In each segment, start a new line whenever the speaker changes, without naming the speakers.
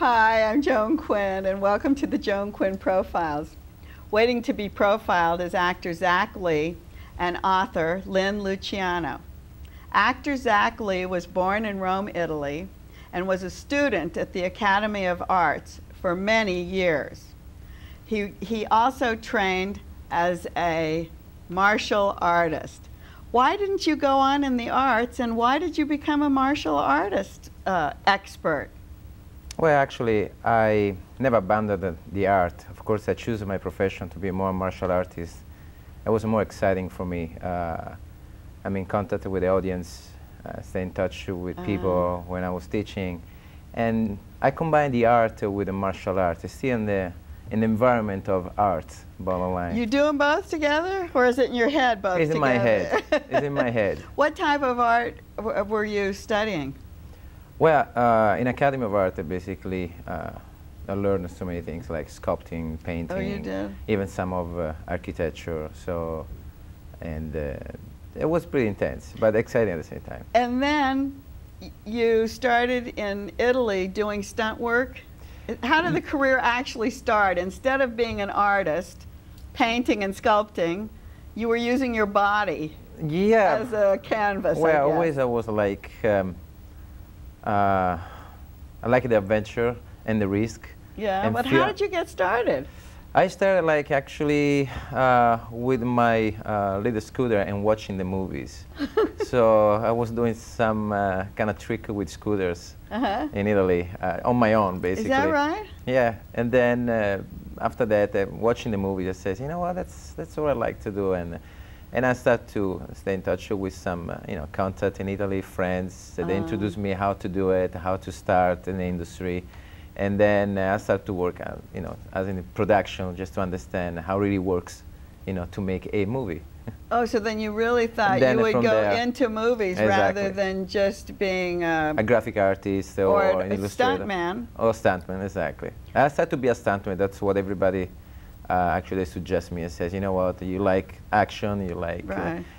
Hi, I'm Joan Quinn, and welcome to the Joan Quinn Profiles. Waiting to be profiled is actor Zak Lee and author Lynne Luciano. Actor Zak Lee was born in Rome, Italy, and was a student at the Academy of Arts for many years. He also trained as a martial artist. Why didn't you go on in the arts, and why did you become a martial artist expert?
Well, actually, I never abandoned the art. Of course, I chose my profession to be more a martial artist. It was more exciting for me. I'm in contact with the audience, stay in touch with people when I was teaching. And I combine the art with the martial art. It's still in the environment of art, bottom line.
You do them both together, or is it in your head both together?
It's in my head. It's in my head.
What type of art were you studying?
Well, in Academy of Art, basically, I learned so many things like sculpting, painting.
Oh, you did?
Even some of architecture. So, and it was pretty intense, but exciting at the same time.
And then you started in Italy doing stunt work. How did the career actually start? Instead of being an artist, painting and sculpting, you were using your body as a canvas.
Well, always I was like, I like the adventure and the risk.
Yeah, but how did you get started?
I started like actually with my little scooter and watching the movies. So I was doing some kind of trick with scooters in Italy on my own, basically.
Is that right?
Yeah, and then after that, watching the movies, I said, you know what, that's what I like to do, and I started to stay in touch with some contact in Italy, friends. They introduced me how to do it, how to start in the industry. And then I started to work, as in production, just to understand how it really works, to make a movie.
Oh, so then you really thought you would go into movies rather than just being
a graphic artist or an illustrator.
Stuntman.
Or a stuntman, exactly. I started to be a stuntman. That's what everybody actually suggests me and says, you know what, you like action, you like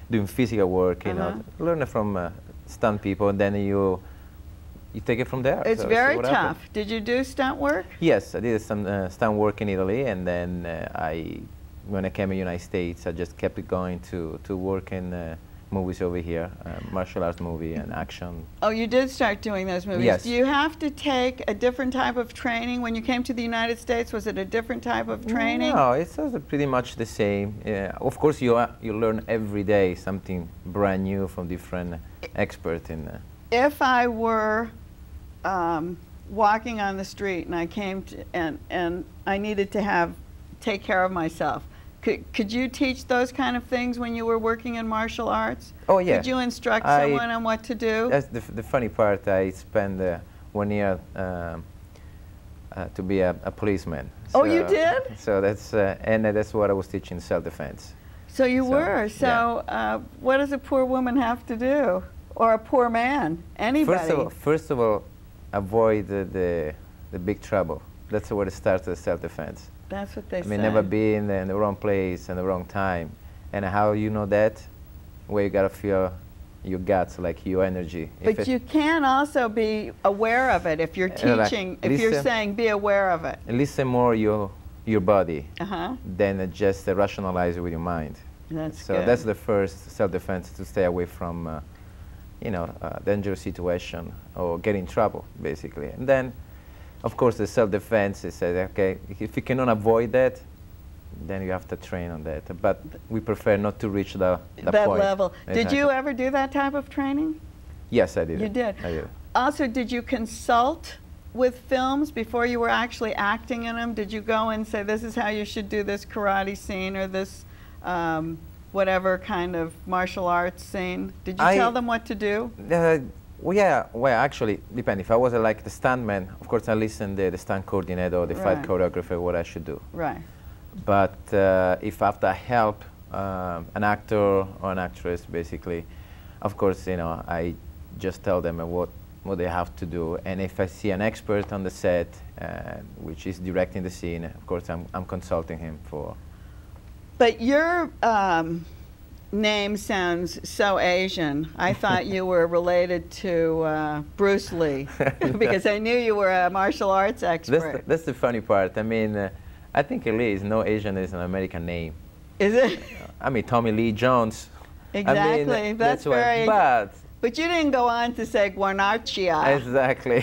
doing physical work, learn it from stunt people, and then you take it from there.
It's very tough. Did you do stunt work?
Yes, I did some stunt work in Italy, and then when I came to the United States, I just kept it going to work in movies over here, martial arts movie and action. Oh,
you did start doing those movies?
Yes.
Do you have to take a different type of training? When you came to the United States, was it a different type of training?
No, it's pretty much the same. Of course, you learn every day something brand new from different experts.
If I were walking on the street and I came to, and I needed to take care of myself, could you teach those kind of things when you were working in martial arts?
Oh, yeah.
Could you instruct someone on what to do?
That's the funny part. I spent 1 year to be a policeman.
So, oh, you did?
So and that's what I was teaching, self-defense.
So you were. So what does a poor woman have to do? Or a poor man? Anybody?
First of all, avoid the big trouble. That's where it starts with self-defense.
That's what they say.
I mean, never be in the wrong place and the wrong time. And how you know that? Where you gotta feel your guts, like your energy.
But you can also be aware of it if you're teaching, if you're saying be aware of it.
Listen more your body than just rationalize it with your mind.
That's
good. That's the first self-defense, to stay away from dangerous situation or get in trouble, basically. And then, of course, the self-defense is okay, if you cannot avoid that, then you have to train on that. But we prefer not to reach that point.
Level.
Exactly.
Did you ever do that type of training?
Yes, I did.
You did?
I did.
Also, did you consult with films before you were actually acting in them? Did you go and say, this is how you should do this karate scene or this whatever kind of martial arts scene? Did you tell them what to do?
Well, yeah, well, actually, depends. If I was like the stuntman, of course, I listened to the stunt coordinator or the fight choreographer, what I should do.
Right.
But if after I help an actor or an actress, basically, of course, I just tell them what they have to do. And if I see an expert on the set, which is directing the scene, of course, I'm consulting him for.
But your name sounds so Asian. I thought you were related to Bruce Lee because I knew you were a martial arts expert.
That's the funny part. I mean, I think Lee is no Asian, is an American name.
Is it?
I mean, Tommy Lee Jones.
Exactly.
I mean,
that's
very.
But you didn't go on to say Guarnaccia.
Exactly.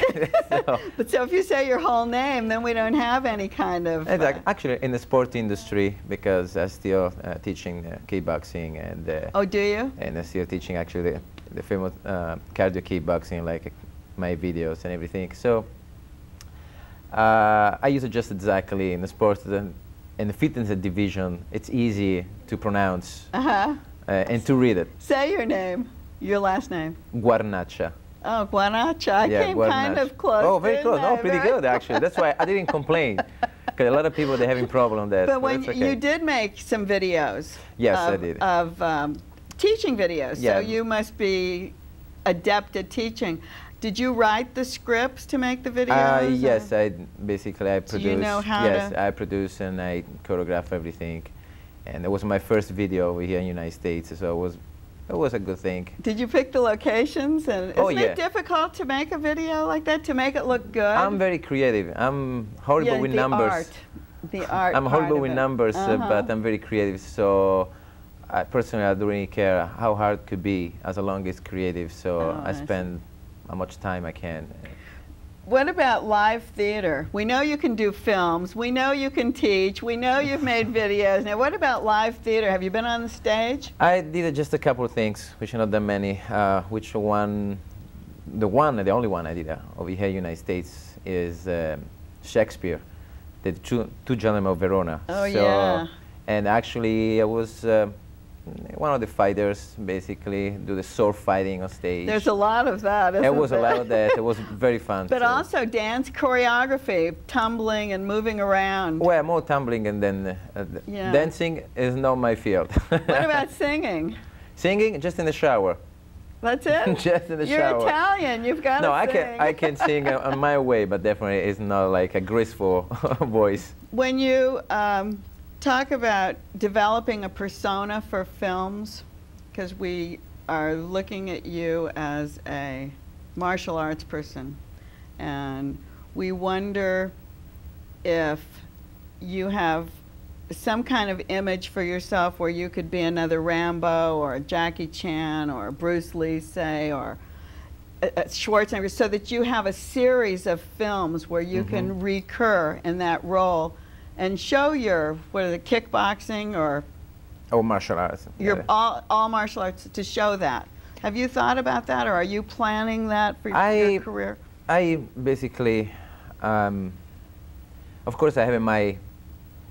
So if you say your whole name, then we don't have any kind of...
Actually, in the sport industry, because I'm still teaching kickboxing and...
oh, do you?
And I'm still teaching actually the famous cardio kickboxing, like my videos and everything. So I use just Zak Lee in the sports and the fitness division. It's easy to pronounce and to read it.
Say your name. Your last name?
Guarnaccia.
Oh, Guarnaccia. I came kind of close.
Oh, very close. Oh, pretty good, actually. That's why I didn't complain. Because a lot of people, they're having problem with that.
But when you did make some videos.
Yes, I did.
Of teaching videos.
Yeah.
So you must be adept at teaching. Did you write the scripts to make the videos?
Yes, I produce.
Do you know how
Yes, I produce and I choreograph everything. And it was my first video over here in the United States, so it was a good thing.
Did you pick the locations? And isn't it difficult to make a video like that, to make it look good?
I'm very creative. I'm horrible with numbers.
The art.
I'm horrible with numbers, but I'm very creative. So I personally, I don't really care how hard it could be as long as it's creative. So I spend how much time I can.
What about live theater? We know you can do films. We know you can teach. We know you've made videos. Now, what about live theater? Have you been on the stage?
I did just a couple of things, which are not that many. Which one? The only one I did over here in the United States is Shakespeare, the two Gentlemen of Verona.
Oh, yeah.
And actually, I was one of the fighters, basically, do the sword fighting on stage.
There's a lot of that, isn't there?
There was a lot of that. It was very fun.
But also dance choreography, tumbling and moving around.
Well, more tumbling and then dancing is not my field.
What about singing?
Singing, just in the shower.
That's it?
Just in the shower.
You're Italian, you've got to sing.
I can sing on my way, but definitely it's not like a graceful voice.
When you talk about developing a persona for films, because we are looking at you as a martial arts person, and we wonder if you have some kind of image for yourself where you could be another Rambo or Jackie Chan or Bruce Lee, say, or Schwarzenegger, so that you have a series of films where you can recur in that role and show your, kickboxing or...
Oh, martial arts.
Your all martial arts, to show that. Have you thought about that, or are you planning that for your career?
I basically, of course I have my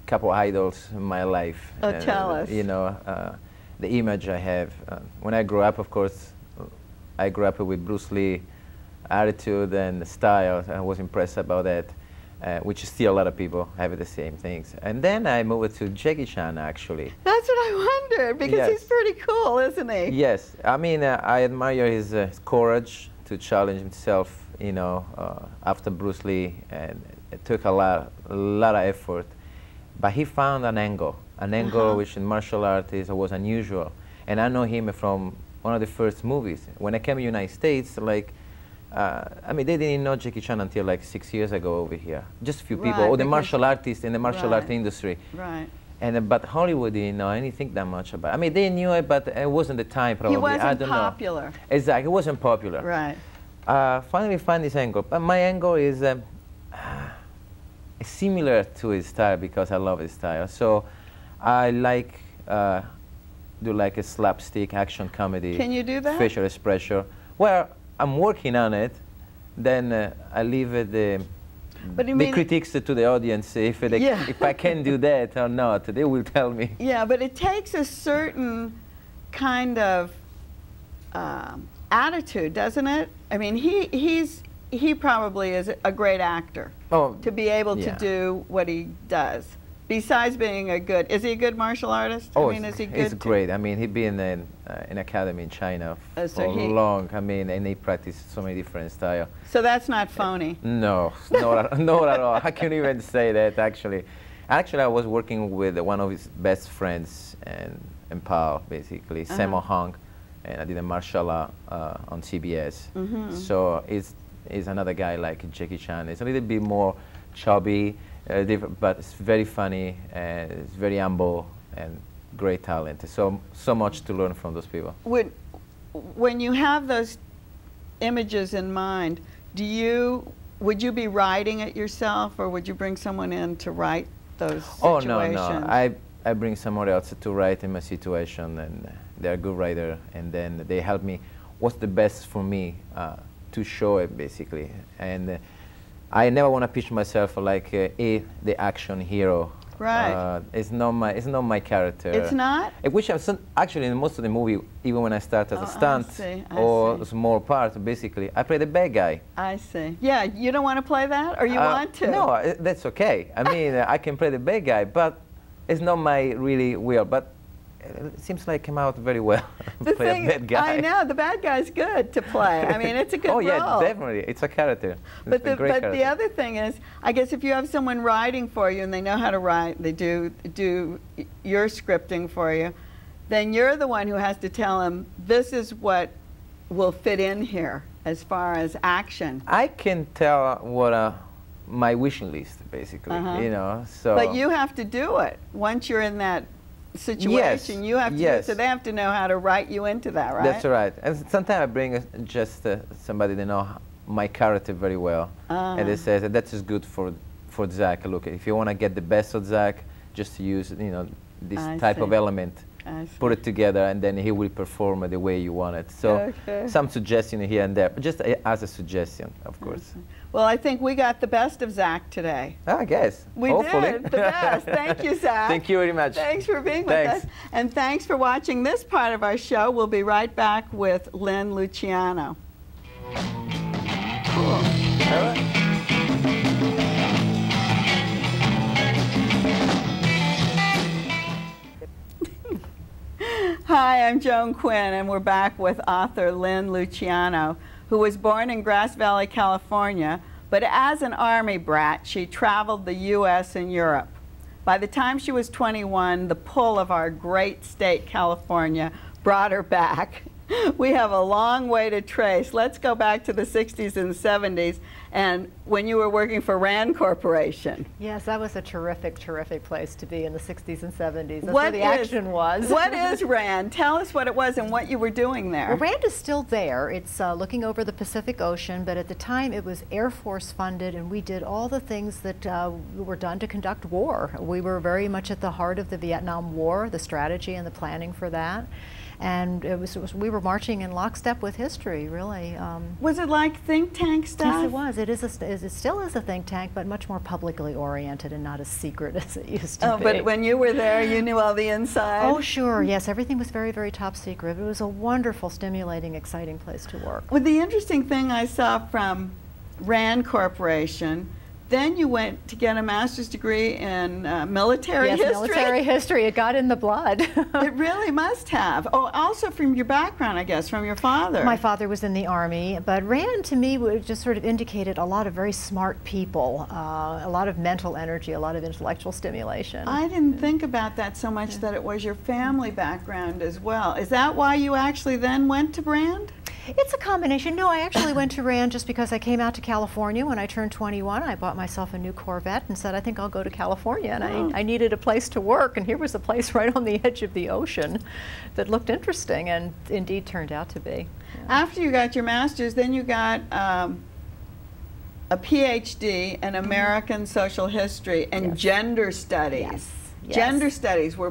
couple idols in my life.
Oh, tell us.
You know, the image I have. When I grew up, of course, I grew up with Bruce Lee attitude and style. I was impressed about that. Which still a lot of people have the same things. And then I moved to Jackie Chan, actually.
That's what I wondered, because he's pretty cool, isn't he?
Yes. I mean, I admire his courage to challenge himself, you know, after Bruce Lee, and it took a lot of effort. But he found an angle which in martial arts was unusual. And I know him from one of the first movies. When I came to the United States, like, I mean, they didn't know Jackie Chan until like 6 years ago over here. Just a few people, or the martial artists in the martial art industry.
Right.
And but Hollywood didn't know anything that much about it. I mean, they knew it, but it wasn't the time probably.
He wasn't
I don't
popular.
Know. Exactly, it wasn't popular.
Right.
Finally find this angle. But my angle is similar to his style because I love his style. So I like, do like a slapstick action comedy.
Can you do that?
Facial expression. Well, I'm working on it. Then I leave the critiques to the audience if I can do that or not. They will tell me.
Yeah, but it takes a certain kind of attitude, doesn't it? I mean, he probably is a great actor to be able to do what he does. Besides being is he a good martial artist?
Oh,
I mean, is he good?
He's great. I mean, he's been in an academy in China for long. I mean, and he practiced so many different styles.
So that's not phony?
No, not at all. I can't even say that, actually. Actually, I was working with one of his best friends, and and pal, basically. Sammo Hung, and I did a martial law on CBS. So it's another guy like Jackie Chan. It's a little bit more chubby, but it's very funny, and it's very humble, and great talent. So much to learn from those people.
When you have those images in mind, would you be writing it yourself, or would you bring someone in to write those situations?
Oh, no. I bring someone else to write in my situation, and they're a good writer, and then they help me what's the best for me to show it, basically. And I never want to pitch myself like the action hero.
Right.
It's not my character.
It's not?
Which actually in most of the movie, even when I start as a stunt or a small part, basically, I play the bad guy.
I see. Yeah, you don't want to play that, or you want to?
No, that's okay. I mean, I can play the bad guy, but it's not my really will. But it seems like it came out very well. Play a bad guy.
I know, the bad guy's good to play. I mean, it's a good role.
Oh yeah, definitely. It's a character.
But the other thing is, I guess if you have someone writing for you and they know how to write, they do your scripting for you, then you're the one who has to tell them, this is what will fit in here as far as action.
I can tell what my wish list, basically, you know. So.
But you have to do it once you're in that situation. You have to do it, so they have to know how to write you into that, right?
That's right. And sometimes I bring just somebody that know my character very well, and they say that is good for Zak. Look, if you want to get the best of Zak, just use this type of element, put it together, and then he will perform the way you want it. So some suggestion here and there, but just as a suggestion, of course.
Well, I think we got the best of Zak today.
I guess.
We did, the best. Thank you, Zak.
Thank you very much.
Thanks for being with us. And thanks for watching this part of our show. We'll be right back with Lynne Luciano. Cool.
All right.
Hi, I'm Joan Quinn, and we're back with author Lynne Luciano, who was born in Grass Valley, California, but as an Army brat, she traveled the U.S. and Europe. By the time she was 21, the pull of our great state, California, brought her back. We have a long way to trace. Let's go back to the 60s and 70s, and when you were working for Rand Corporation.
Yes, that was a terrific, terrific place to be in the 60s and 70s. That's where the action was.
What is Rand? Tell us what it was and what you were doing there.
Well, Rand is still there. It's looking over the Pacific Ocean, but at the time it was Air Force funded, and we did all the things that were done to conduct war. We were very much at the heart of the Vietnam War, the strategy and the planning for that. And we were marching in lockstep with history, really.
Was it like think tank stuff?
Yes, it was. It still is a think tank, but much more publicly oriented and not as secret as it used to be.
But when you were there, you knew all the inside?
Oh, sure. Yes, everything was very, very top secret. It was a wonderful, stimulating, exciting place to work.
Well, the interesting thing I saw from Rand Corporation, then you went to get a master's degree in military history.
Yes, military history. It got in the blood.
It really must have. Oh, also from your background, I guess, from your father.
My father was in the Army, but Rand to me just sort of indicated a lot of very smart people, a lot of mental energy, a lot of intellectual stimulation.
I didn't think about that so much, that it was your family background as well. Is that why you actually then went to Rand?
It's a combination. No, I actually went to Rand just because I came out to California when I turned 21. I bought myself a new Corvette and said, I think I'll go to California. And I needed a place to work, and here was a place right on the edge of the ocean that looked interesting and indeed turned out to be. Yeah.
After you got your master's, then you got a PhD in American Social History and Gender Studies.
Yes. Yes.
Gender Studies, were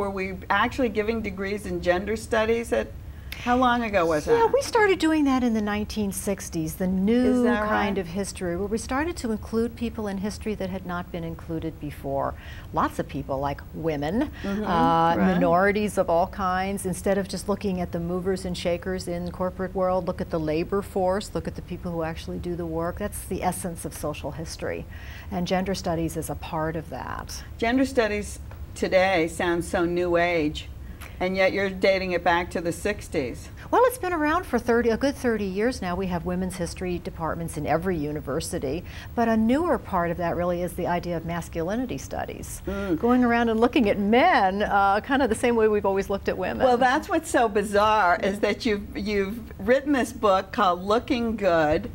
we actually giving degrees in Gender Studies at how long ago was that?
Yeah, we started doing that in the 1960s, the new kind
right?
of history, where we started to include people in history that had not been included before. Lots of people, like women, minorities of all kinds. Instead of just looking at the movers and shakers in the corporate world, look at the labor force, look at the people who actually do the work. That's the essence of social history. And gender studies is a part of that.
Gender Studies today sounds so new age. And yet you're dating it back to the 60s.
Well, it's been around for a good 30 years now. We have women's history departments in every university, but a newer part of that really is the idea of masculinity studies. Going around and looking at men kind of the same way we've always looked at women.
Well, that's what's so bizarre is that you've written this book called Looking Good,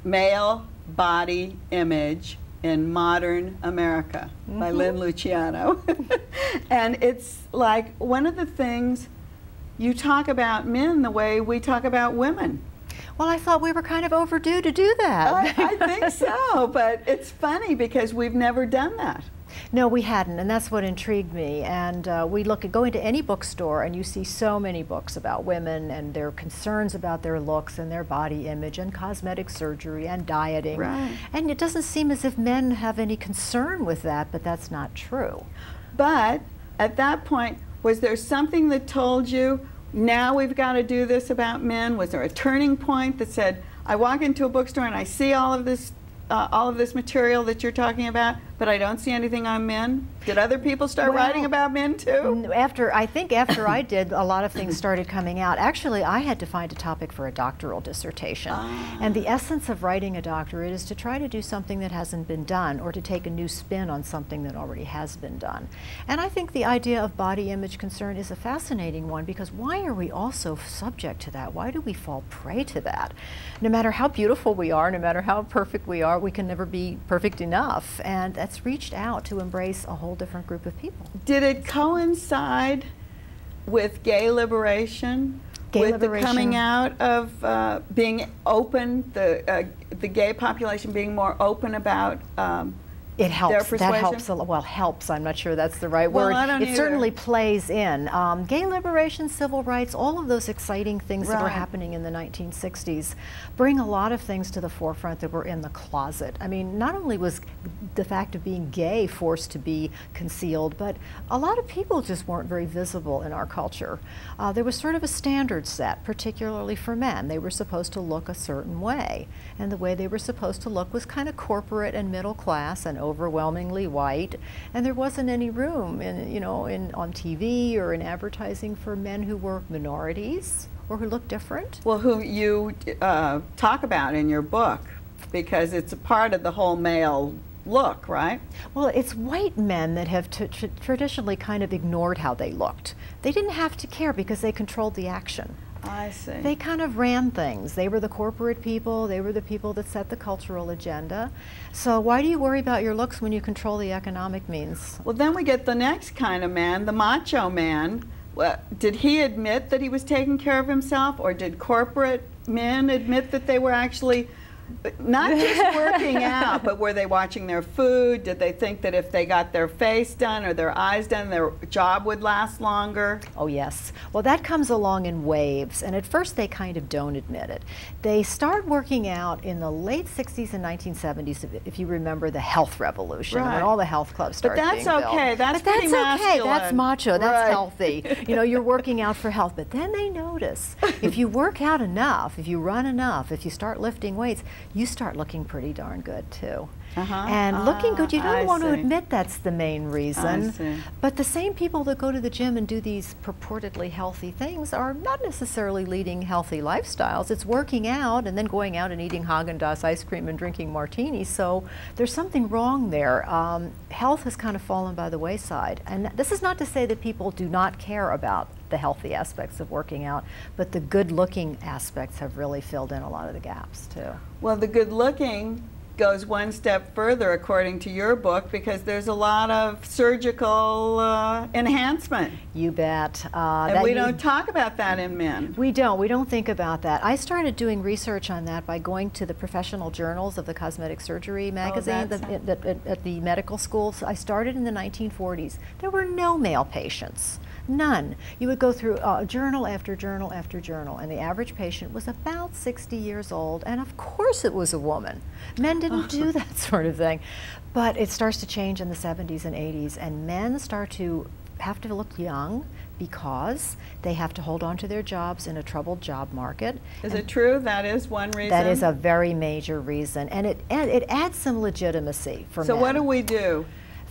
Male Body Image in Modern America by Lynne Luciano. And it's like one of the things you talk about men the way we talk about women.
Well, I thought we were kind of overdue to do that.
I think so, but it's funny because we've never done that.
No, we hadn't, and that's what intrigued me. And we go into any bookstore and you see so many books about women and their concerns about their looks and their body image and cosmetic surgery and dieting.
Right.
And it doesn't seem as if men have any concern with that, but that's not true.
But at that point, was there something that told you, now we've got to do this about men? Was there a turning point that said, I walk into a bookstore and I see all of this material that you're talking about, but I don't see anything on men? Did other people start writing about men too?
I think after I did, a lot of things started coming out. Actually, I had to find a topic for a doctoral dissertation. And the essence of writing a doctorate is to try to do something that hasn't been done or to take a new spin on something that already has been done. And I think the idea of body image concern is a fascinating one, because why are we all so subject to that? Why do we fall prey to that? No matter how beautiful we are, no matter how perfect we are, we can never be perfect enough. And that's reached out to embrace a whole different group of people.
Did it coincide with gay liberation? With the coming out of being open, the gay population being more open about
it helps.
their persuasion?
That helps a lot. Well, helps, I'm not sure that's the right
Well,
word.
I don't
It
either.
certainly plays in. Gay liberation, civil rights, all of those exciting things that were happening in the 1960s bring a lot of things to the forefront that were in the closet. I mean, not only was the fact of being gay forced to be concealed, but a lot of people just weren't very visible in our culture. There was sort of a standard set, particularly for men. They were supposed to look a certain way, and the way they were supposed to look was kind of corporate and middle class and overwhelmingly white, and there wasn't any room on TV or in advertising for men who were minorities or who looked different.
Well, who you talk about in your book, because it's a part of the whole male look, right?
Well, it's white men that have traditionally kind of ignored how they looked. They didn't have to care because they controlled the action.
I see.
They kind of ran things. They were the corporate people. They were the people that set the cultural agenda. So why do you worry about your looks when you control the economic means?
Well, then we get the next kind of man, the macho man. Well, did he admit that he was taking care of himself, or did corporate men admit that they were actually not just working out, but were they watching their food? Did they think that if they got their face done or their eyes done, their job would last longer?
Oh, yes. Well, that comes along in waves, and at first they kind of don't admit it. They start working out in the late 60s and 1970s, if you remember the health revolution, when all the health clubs started being built.
But that's okay. That's pretty masculine.
Okay. That's macho. That's healthy. You know, you're working out for health. But then they notice, if you work out enough, if you run enough, if you start lifting weights, you start looking pretty darn good too. And looking good, you don't want to admit that's the main reason. But the same people that go to the gym and do these purportedly healthy things are not necessarily leading healthy lifestyles. It's working out and then going out and eating Haagen-Dazs ice cream and drinking martinis. So there's something wrong there. Health has kind of fallen by the wayside. And this is not to say that people do not care about the healthy aspects of working out, but the good-looking aspects have really filled in a lot of the gaps too.
Well, the good-looking goes one step further, according to your book, because there's a lot of surgical enhancement.
You bet.
And we don't talk about that in men.
We don't think about that. I started doing research on that by going to the professional journals of the cosmetic surgery magazine at the medical schools. I started in the 1940s. There were no male patients. None. You would go through journal after journal after journal, and the average patient was about 60 years old, and of course it was a woman. Men didn't do that sort of thing. But it starts to change in the 70s and 80s, and men start to have to look young because they have to hold on to their jobs in a troubled job market.
Is it true? That is one reason?
That is a very major reason, and it adds some legitimacy for men.
So what do we do?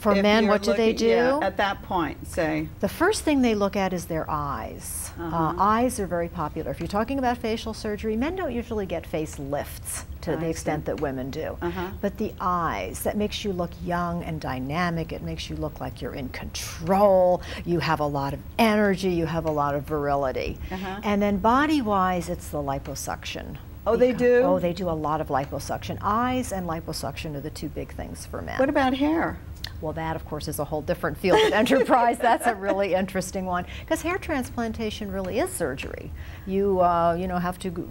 For men, what do they do?
Yeah, at that point, say.
The first thing they look at is their eyes. Eyes are very popular. If you're talking about facial surgery, men don't usually get face lifts to the extent that women do. But the eyes, that makes you look young and dynamic. It makes you look like you're in control. You have a lot of energy. You have a lot of virility. And then body-wise, it's the liposuction.
Oh, they do?
Oh, they do a lot of liposuction. Eyes and liposuction are the two big things for men.
What about hair?
Well, that, of course, is a whole different field of enterprise. That's a really interesting one, because hair transplantation really is surgery. You,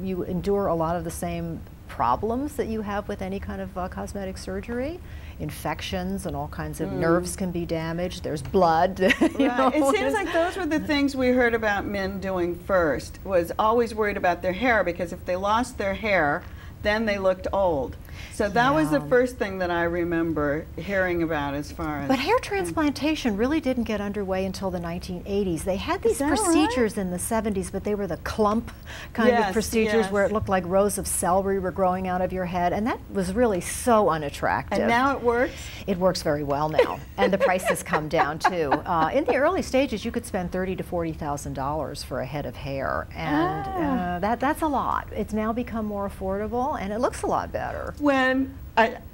you endure a lot of the same problems that you have with any kind of cosmetic surgery. Infections and all kinds of nerves can be damaged. There's blood.
Right. It seems like those were the things we heard about men doing first, was always worried about their hair, because if they lost their hair, then they looked old. So that was the first thing that I remember hearing about as far as...
But hair transplantation really didn't get underway until the 1980s. They had these procedures in the 70s, but they were the clump kind of procedures where it looked like rows of celery were growing out of your head, and that was really so unattractive.
And now it works?
It works very well now, and the price has come down too. In the early stages, you could spend $30,000 to $40,000 for a head of hair, and that's a lot. It's now become more affordable, and it looks a lot better.
When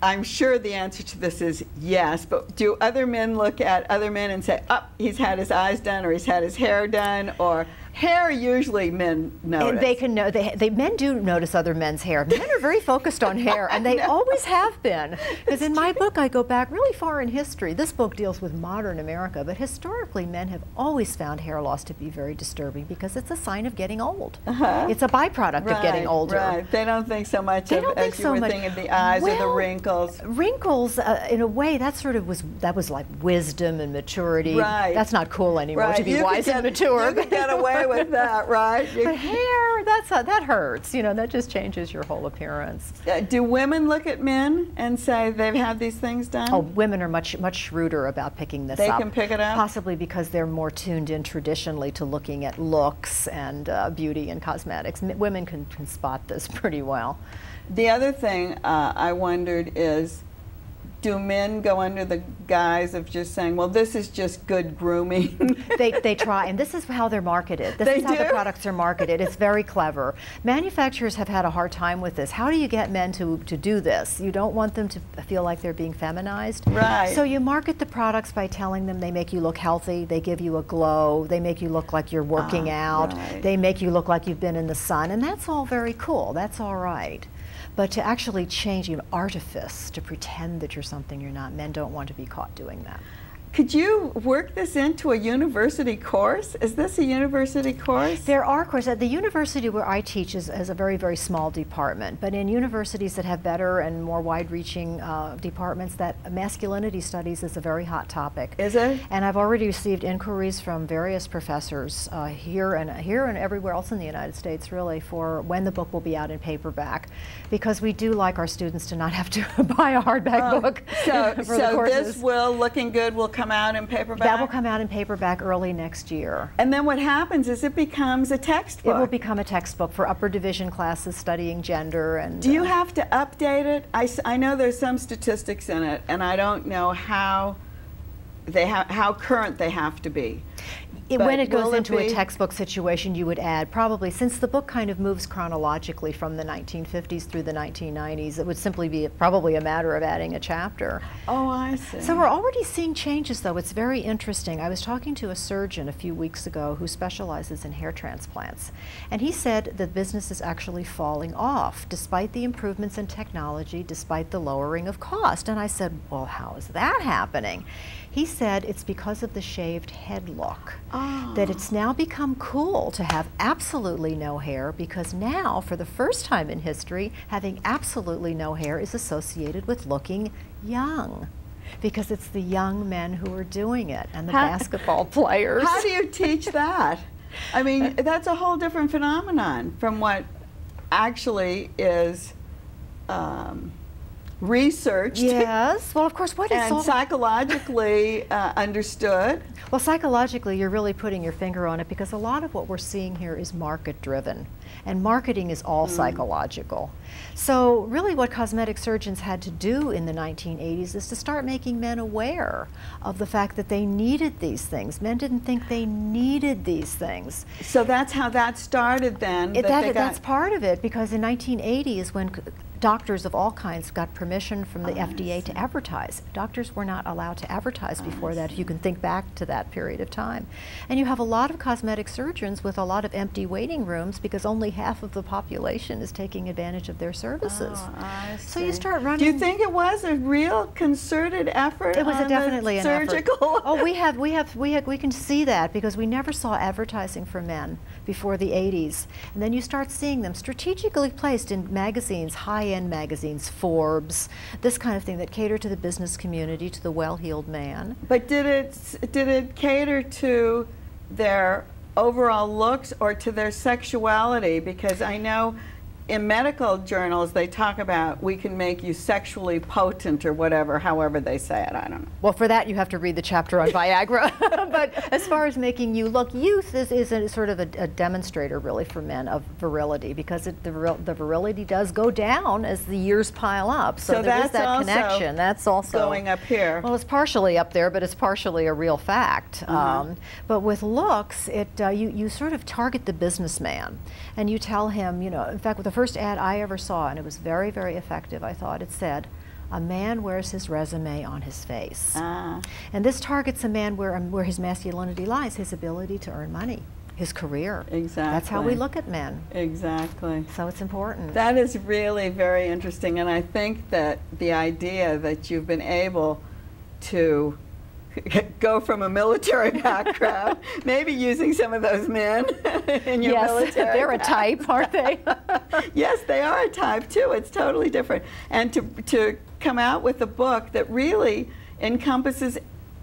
I'm sure the answer to this is yes, but do other men look at other men and say, oh, he's had his eyes done, or he's had his hair done, or hair usually men notice?
And they can know, men do notice other men's hair. Men are very focused on hair, and they always have been. Because in my book, I go back really far in history. This book deals with modern America, but historically, men have always found hair loss to be very disturbing, because it's a sign of getting old. It's a byproduct of getting older.
Right. They don't think so much of, as you were thinking, the eyes or the wrinkles.
Wrinkles, in a way, that was like wisdom and maturity.
Right.
That's not cool anymore to be wise and mature.
You can get away with that, right?
But hair, that hurts. You know, that just changes your whole appearance.
Do women look at men and say they've had these things done?
Oh, women are much shrewder about picking this up.
They can pick it up?
Possibly because they're more tuned in traditionally to looking at looks and beauty and cosmetics. Women can spot this pretty well.
The other thing I wondered is, do men go under the guise of just saying, well, this is just good grooming?
They try, and this is how they're marketed. This is how the products are marketed. It's very clever. Manufacturers have had a hard time with this. How do you get men to do this? You don't want them to feel like they're being feminized.
Right.
So you market the products by telling them they make you look healthy, they give you a glow, they make you look like you're working out, they make you look like you've been in the sun, and that's all very cool. That's all right. But to actually change, artifice, to pretend that you're something you're not, men don't want to be caught doing that.
Could you work this into a university course? Is this a university course?
There are courses. At the university where I teach is a very, very small department. But in universities that have better and more wide-reaching departments, that masculinity studies is a very hot topic.
Is it?
And I've already received inquiries from various professors here and everywhere else in the United States, really, for when the book will be out in paperback, because we do like our students to not have to buy a hardback book
So
for the courses.
This will, Looking Good, will come out in paperback?
That will come out in paperback early next year.
And then what happens is it becomes a textbook.
It will become a textbook for upper division classes studying gender. And
do you have to update it? I know there's some statistics in it, and I don't know how current they have to be.
When it goes into a textbook situation, you would add, probably, since the book kind of moves chronologically from the 1950s through the 1990s, it would simply be probably a matter of adding a chapter.
Oh, I see.
So we're already seeing changes, though. It's very interesting. I was talking to a surgeon a few weeks ago who specializes in hair transplants, and he said that business is actually falling off, despite the improvements in technology, despite the lowering of cost. And I said, well, how is that happening? He said it's because of the shaved head look. That it's now become cool to have absolutely no hair, because now, for the first time in history, having absolutely no hair is associated with looking young, because it's the young men who are doing it, and the basketball players.
How do you teach that? I mean, that's a whole different phenomenon from what actually is researched.
Yes. Well, of course, what is
and psychologically understood.
Well, psychologically, you're really putting your finger on it, because a lot of what we're seeing here is market-driven, and marketing is all psychological. So really what cosmetic surgeons had to do in the 1980s is to start making men aware of the fact that they needed these things. Men didn't think they needed these things.
So that's how that started then?
That's part of it, because in 1980 is when doctors of all kinds got permission from the FDA to advertise. Doctors were not allowed to advertise before that, if you can think back to that period of time. And you have a lot of cosmetic surgeons with a lot of empty waiting rooms, because only half of the population is taking advantage of their services. So you start running.
Do you think it was a real concerted effort?
It was definitely an
surgical
effort. Oh, we can see that, because we never saw advertising for men before the 80s. And then you start seeing them strategically placed in magazines, high-end magazines, Forbes, this kind of thing that cater to the business community, to the well-heeled man.
But did it cater to their overall looks or to their sexuality? Because I know in medical journals they talk about, we can make you sexually potent or whatever, however they say it, I don't know.
Well, for that you have to read the chapter on Viagra. But as far as making you look, youth is a sort of a demonstrator really for men of virility, because the virility does go down as the years pile up. So there is that connection. That's also
going up here.
Well, it's partially up there, but it's partially a real fact. But with looks, you sort of target the businessman, and you tell him, you know, in fact, with the first ad I ever saw, and it was very, very effective, I thought, it said, "A man wears his resume on his face." And this targets a man where his masculinity lies, his ability to earn money, his career.
Exactly.
That's how we look at men.
Exactly.
So it's important.
That is really very interesting, and I think that the idea that you've been able to go from a military background, maybe using some of those men in your military.
Yes, they're a type, aren't they?
Yes, they are a type too. It's totally different. And to come out with a book that really encompasses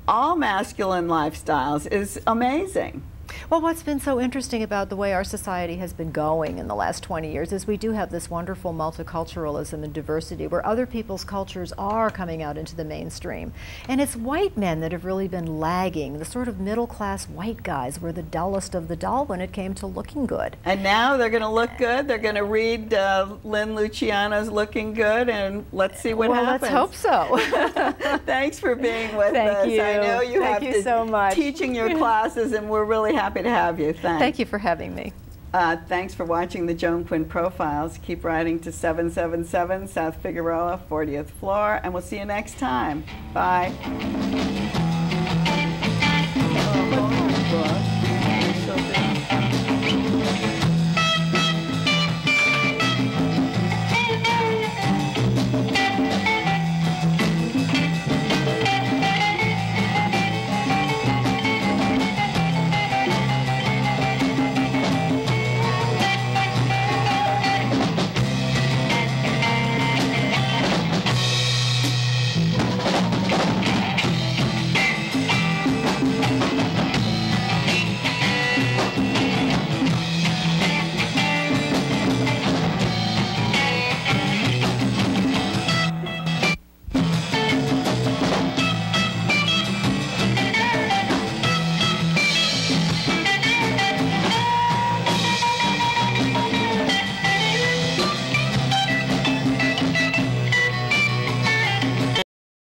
all masculine lifestyles is amazing.
Well, what's been so interesting about the way our society has been going in the last 20 years is we do have this wonderful multiculturalism and diversity where other people's cultures are coming out into the mainstream. And it's white men that have really been lagging. The sort of middle-class white guys were the dullest of the dull when it came to looking good.
And now they're going to look good. They're going to read Lynne Luciano's Looking Good, and let's see what happens.
Well, let's hope so.
Thanks for being with us.
Thank you.
I know you have to
so much.
Teaching your classes, and we're really happy to have you. Thanks.
Thank you for having me.
Thanks for watching the Joan Quinn Profiles. Keep writing to 777 South Figueroa, 40th floor, and we'll see you next time. Bye.